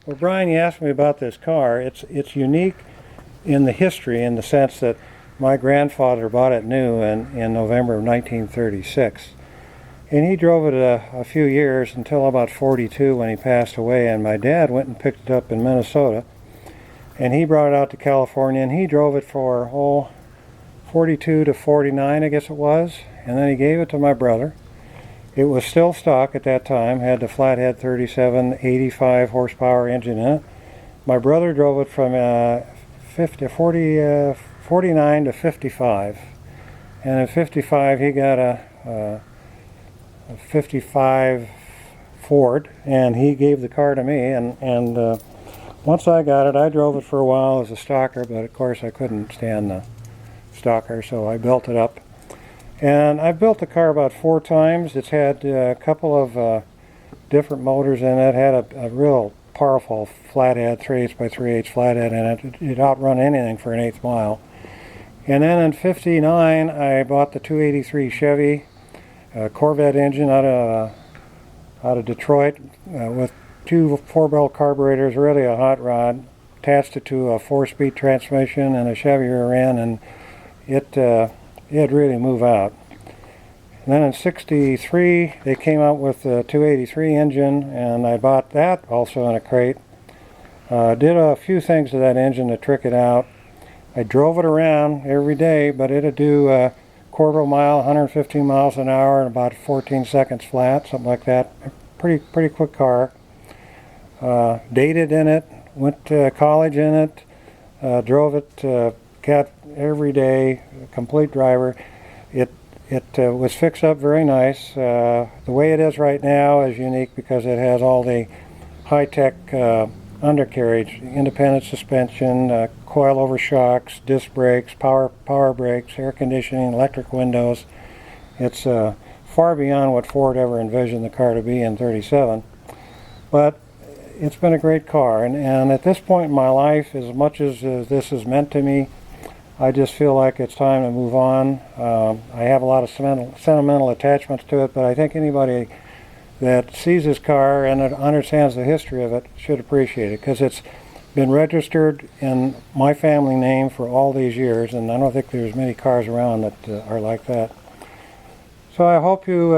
Well, Brian, you asked me about this car. It's unique in the history, in the sense that my grandfather bought it new in November of 1936. And he drove it a few years until about 42 when he passed away, and my dad went and picked it up in Minnesota. And he brought it out to California, and he drove it for, 42 to 49, I guess it was. And then he gave it to my brother. It was still stock at that time, had the flathead 37, 85 horsepower engine in it. My brother drove it from 49 to 55. And at 55 he got a 55 Ford, and he gave the car to me. And once I got it, I drove it for a while as a stocker, but of course I couldn't stand the stocker, so I built it up. And I've built the car about 4 times. It's had a couple of different motors in it. It had a real powerful flathead, 3/8 by 3/8 flathead in it. It outrun anything for an eighth mile. And then in 59, I bought the 283 Chevy Corvette engine out of Detroit with 2 4-barrel carburetors, really a hot rod. Attached it to a 4-speed transmission and a Chevy rear end, and it'd really move out. And then in 63 they came out with the 283 engine, and I bought that also in a crate. Did a few things to that engine to trick it out. I drove it around every day, but it'd do a quarter of a mile, 115 miles an hour in about 14 seconds flat, something like that. Pretty quick car. Dated in it, went to college in it, drove it cat every day, complete driver. It was fixed up very nice. The way it is right now is unique because it has all the high-tech undercarriage, independent suspension, coilover shocks, disc brakes, power brakes, air conditioning, electric windows. It's far beyond what Ford ever envisioned the car to be in 37. But it's been a great car, and at this point in my life, as much as this is meant to me, I just feel like it's time to move on. I have a lot of sentimental attachments to it, but I think anybody that sees this car and understands the history of it should appreciate it, because it's been registered in my family name for all these years, and I don't think there's many cars around that are like that. So I hope you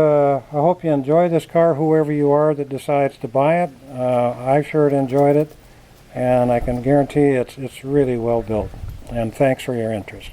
enjoy this car, whoever you are that decides to buy it. I sure enjoyed it, and I can guarantee it's really well built. And thanks for your interest.